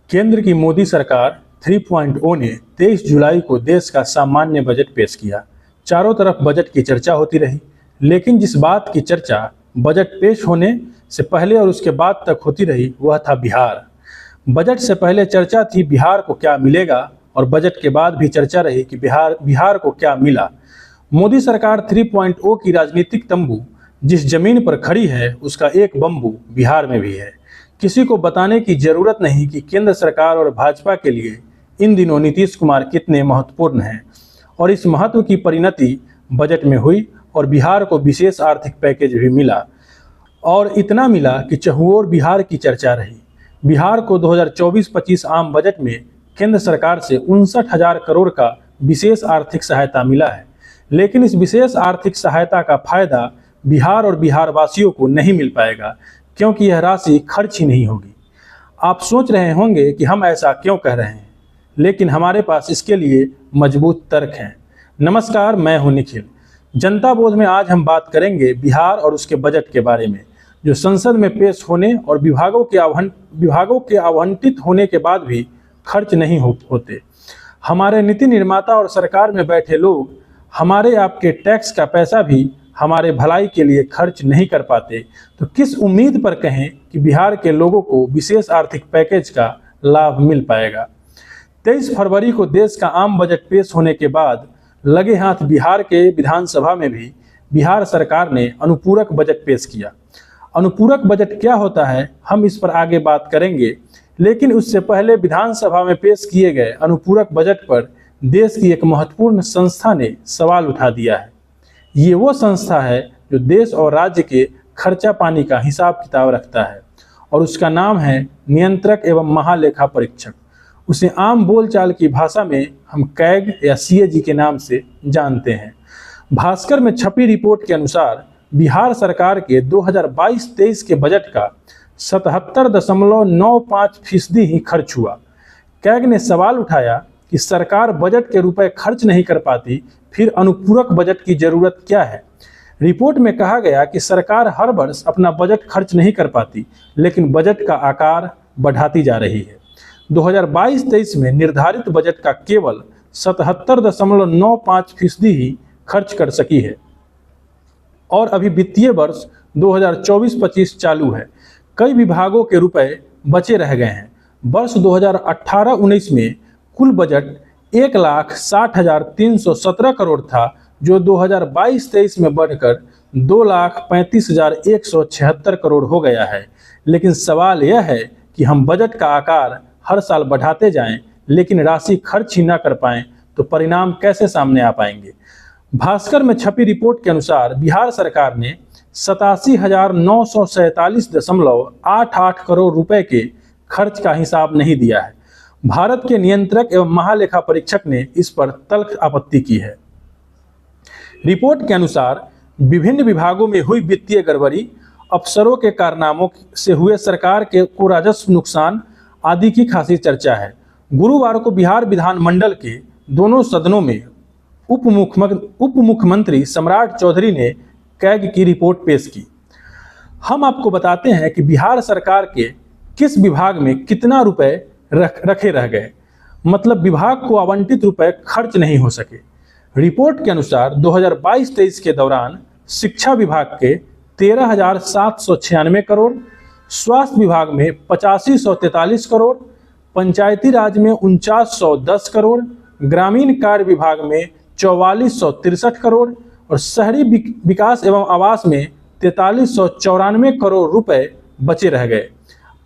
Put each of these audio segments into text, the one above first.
केंद्र की मोदी सरकार 3.0 ने 23 जुलाई को देश का सामान्य बजट पेश किया। चारों तरफ बजट की चर्चा होती रही, लेकिन जिस बात की चर्चा बजट पेश होने से पहले और उसके बाद तक होती रही वह था बिहार। बजट से पहले चर्चा थी बिहार को क्या मिलेगा और बजट के बाद भी चर्चा रही कि बिहार को क्या मिला। मोदी सरकार 3.0 की राजनीतिक तंबू जिस जमीन पर खड़ी है उसका एक बम्बू बिहार में भी है। किसी को बताने की जरूरत नहीं कि केंद्र सरकार और भाजपा के लिए इन दिनों नीतीश कुमार कितने महत्वपूर्ण हैं और इस महत्व की परिणति बजट में हुई और बिहार को विशेष आर्थिक पैकेज भी मिला और इतना मिला कि चहुओर बिहार की चर्चा रही। बिहार को 2024-25 आम बजट में केंद्र सरकार से 59,000 करोड़ का विशेष आर्थिक सहायता मिला है, लेकिन इस विशेष आर्थिक सहायता का फायदा बिहार और बिहार वासियों को नहीं मिल पाएगा क्योंकि यह राशि खर्च ही नहीं होगी। आप सोच रहे होंगे कि हम ऐसा क्यों कह रहे हैं, लेकिन हमारे पास इसके लिए मजबूत तर्क हैं। नमस्कार, मैं हूं निखिल। जनता बोध में आज हम बात करेंगे बिहार और उसके बजट के बारे में, जो संसद में पेश होने और विभागों के आवंटित होने के बाद भी खर्च नहीं होते। हमारे नीति निर्माता और सरकार में बैठे लोग हमारे आपके टैक्स का पैसा भी हमारे भलाई के लिए खर्च नहीं कर पाते, तो किस उम्मीद पर कहें कि बिहार के लोगों को विशेष आर्थिक पैकेज का लाभ मिल पाएगा। 23 फरवरी को देश का आम बजट पेश होने के बाद लगे हाथ बिहार के विधानसभा में भी बिहार सरकार ने अनुपूरक बजट पेश किया। अनुपूरक बजट क्या होता है हम इस पर आगे बात करेंगे, लेकिन उससे पहले विधानसभा में पेश किए गए अनुपूरक बजट पर देश की एक महत्वपूर्ण संस्था ने सवाल उठा दिया है। ये वो संस्था है जो देश और राज्य के खर्चा पानी का हिसाब किताब रखता है और उसका नाम है नियंत्रक एवं महालेखा परीक्षक। उसे आम बोलचाल की भाषा में हम कैग या CAG के नाम से जानते हैं। भास्कर में छपी रिपोर्ट के अनुसार बिहार सरकार के 2022-23 के बजट का 77.95% ही खर्च हुआ। कैग ने सवाल उठाया कि सरकार बजट के रुपए खर्च नहीं कर पाती, फिर अनुपूरक बजट की जरूरत क्या है। रिपोर्ट में कहा गया कि सरकार हर वर्ष अपना बजट खर्च नहीं कर पाती, लेकिन बजट का आकार बढ़ाती जा रही है। 2022-23 में निर्धारित बजट का केवल 77.95% ही खर्च कर सकी है और अभी वित्तीय वर्ष 2024-25 चालू है। कई विभागों के रुपए बचे रह गए हैं। वर्ष 2018-19 में कुल बजट 1,60,317 करोड़ था, जो 2022-23 में बढ़कर 2,35,176 करोड़ हो गया है। लेकिन सवाल यह है कि हम बजट का आकार हर साल बढ़ाते जाएं, लेकिन राशि खर्च ही ना कर पाएं, तो परिणाम कैसे सामने आ पाएंगे। भास्कर में छपी रिपोर्ट के अनुसार बिहार सरकार ने 87,947.88 करोड़ रुपए के खर्च का हिसाब नहीं दिया है। भारत के नियंत्रक एवं महालेखा परीक्षक ने इस पर तल्ख आपत्ति की है। रिपोर्ट के अनुसार विभिन्न विभागों में हुई वित्तीय गड़बड़ी, अफसरों के कारनामों से हुए सरकार को राजस्व नुकसान आदि की खासी चर्चा है। गुरुवार को बिहार विधानमंडल के दोनों सदनों में उप मुख्यमंत्री सम्राट चौधरी ने कैग की रिपोर्ट पेश की। हम आपको बताते हैं कि बिहार सरकार के किस विभाग में कितना रुपए रखे रह गए, मतलब विभाग को आवंटित रुपए खर्च नहीं हो सके। रिपोर्ट के अनुसार 2022-23 के दौरान शिक्षा विभाग के 13,796 करोड़, स्वास्थ्य विभाग में 8543 करोड़, पंचायती राज में 4910 करोड़, ग्रामीण कार्य विभाग में 4463 करोड़ और शहरी विकास एवं आवास में 4394 करोड़ रुपए बचे रह गए।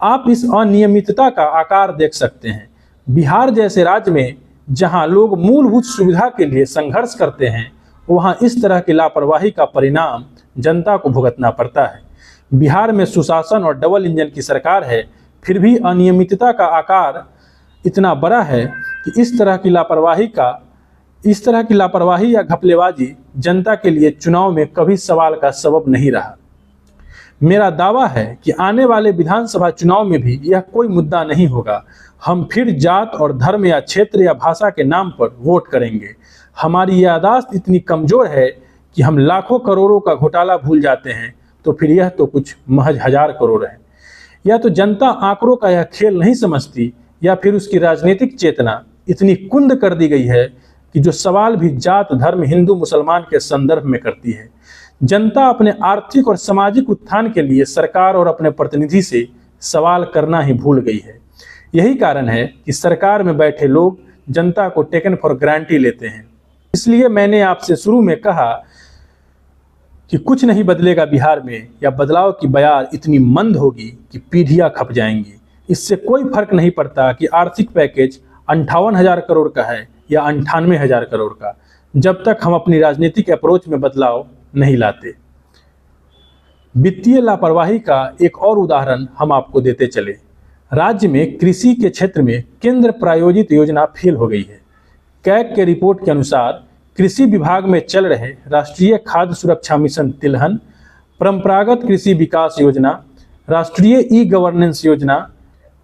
आप इस अनियमितता का आकार देख सकते हैं। बिहार जैसे राज्य में जहां लोग मूलभूत सुविधा के लिए संघर्ष करते हैं, वहां इस तरह की लापरवाही का परिणाम जनता को भुगतना पड़ता है। बिहार में सुशासन और डबल इंजन की सरकार है, फिर भी अनियमितता का आकार इतना बड़ा है कि इस तरह की लापरवाही या घपलेबाजी जनता के लिए चुनाव में कभी सवाल का सबब नहीं रहा। मेरा दावा है कि आने वाले विधानसभा चुनाव में भी यह कोई मुद्दा नहीं होगा। हम फिर जात और धर्म या क्षेत्र या भाषा के नाम पर वोट करेंगे। हमारी याददाश्त इतनी कमजोर है कि हम लाखों करोड़ों का घोटाला भूल जाते हैं, तो फिर यह तो कुछ महज 1000 करोड़ है। या तो जनता आंकड़ों का यह खेल नहीं समझती, या फिर उसकी राजनीतिक चेतना इतनी कुंद कर दी गई है कि जो सवाल भी जात धर्म हिंदू मुसलमान के संदर्भ में करती है। जनता अपने आर्थिक और सामाजिक उत्थान के लिए सरकार और अपने प्रतिनिधि से सवाल करना ही भूल गई है। यही कारण है कि सरकार में बैठे लोग जनता को टेकन फॉर ग्रांटी लेते हैं। इसलिए मैंने आपसे शुरू में कहा कि कुछ नहीं बदलेगा बिहार में, या बदलाव की बयार इतनी मंद होगी कि पीढ़ियां खप जाएंगी। इससे कोई फर्क नहीं पड़ता कि आर्थिक पैकेज 58,000 करोड़ का है या 98,000 करोड़ का, जब तक हम अपनी राजनीतिक अप्रोच में बदलाव नहीं लाते। वित्तीय लापरवाही का एक और उदाहरण हम आपको देते चले। राज्य में कृषि के क्षेत्र में केंद्र प्रायोजित योजना फेल हो गई है। कैग के रिपोर्ट के अनुसार कृषि विभाग में चल रहे राष्ट्रीय खाद्य सुरक्षा मिशन तिलहन, परंपरागत कृषि विकास योजना, राष्ट्रीय ई गवर्नेंस योजना,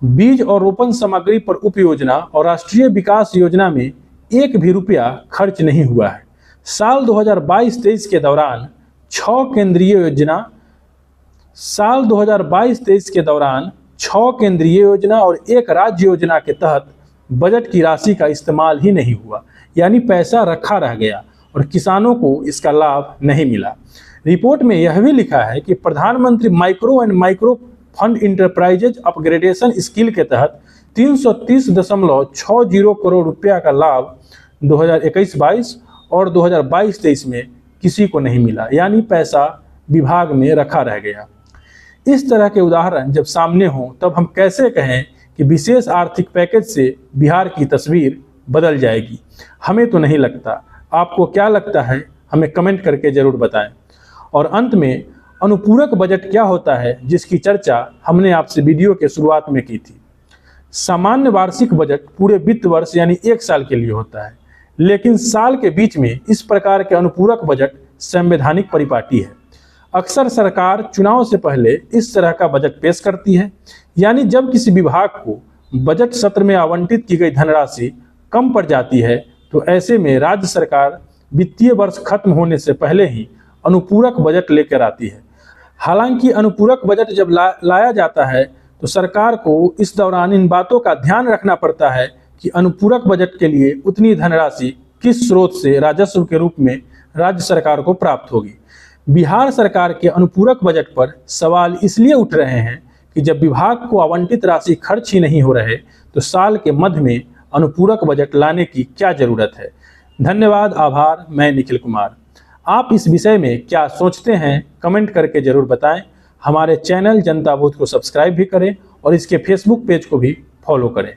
बीज और रोपण सामग्री पर उपयोजना और राष्ट्रीय विकास योजना में एक भी रुपया खर्च नहीं हुआ है। साल 2022-23 के दौरान 6 केंद्रीय योजना और एक राज्य योजना के तहत बजट की राशि का इस्तेमाल ही नहीं हुआ, यानी पैसा रखा रह गया और किसानों को इसका लाभ नहीं मिला। रिपोर्ट में यह भी लिखा है कि प्रधानमंत्री micro and micro fund enterprises upgradation skill के तहत 330.60 करोड़ रुपया का लाभ 2021-22 और 2022-23 में किसी को नहीं मिला, यानी पैसा विभाग में रखा रह गया। इस तरह के उदाहरण जब सामने हों तब हम कैसे कहें कि विशेष आर्थिक पैकेज से बिहार की तस्वीर बदल जाएगी? हमें तो नहीं लगता। आपको क्या लगता है? हमें कमेंट करके जरूर बताएं। और अंत में अनुपूरक बजट क्या होता है, जिसकी चर्चा हमने आपसे वीडियो के शुरुआत में की थी। सामान्य वार्षिक बजट पूरे वित्त वर्ष यानी 1 साल के लिए होता है, लेकिन साल के बीच में इस प्रकार के अनुपूरक बजट संवैधानिक परिपाटी है। अक्सर सरकार चुनाव से पहले इस तरह का बजट पेश करती है, यानी जब किसी विभाग को बजट सत्र में आवंटित की गई धनराशि कम पड़ जाती है तो ऐसे में राज्य सरकार वित्तीय वर्ष खत्म होने से पहले ही अनुपूरक बजट लेकर आती है। हालांकि अनुपूरक बजट जब लाया जाता है तो सरकार को इस दौरान इन बातों का ध्यान रखना पड़ता है कि अनुपूरक बजट के लिए उतनी धनराशि किस स्रोत से राजस्व के रूप में राज्य सरकार को प्राप्त होगी। बिहार सरकार के अनुपूरक बजट पर सवाल इसलिए उठ रहे हैं कि जब विभाग को आवंटित राशि खर्च ही नहीं हो रहे तो साल के मध्य में अनुपूरक बजट लाने की क्या जरूरत है। धन्यवाद, आभार। मैं निखिल कुमार। आप इस विषय में क्या सोचते हैं कमेंट करके जरूर बताएं। हमारे चैनल जनता बूथ को सब्सक्राइब भी करें और इसके फेसबुक पेज को भी फॉलो करें।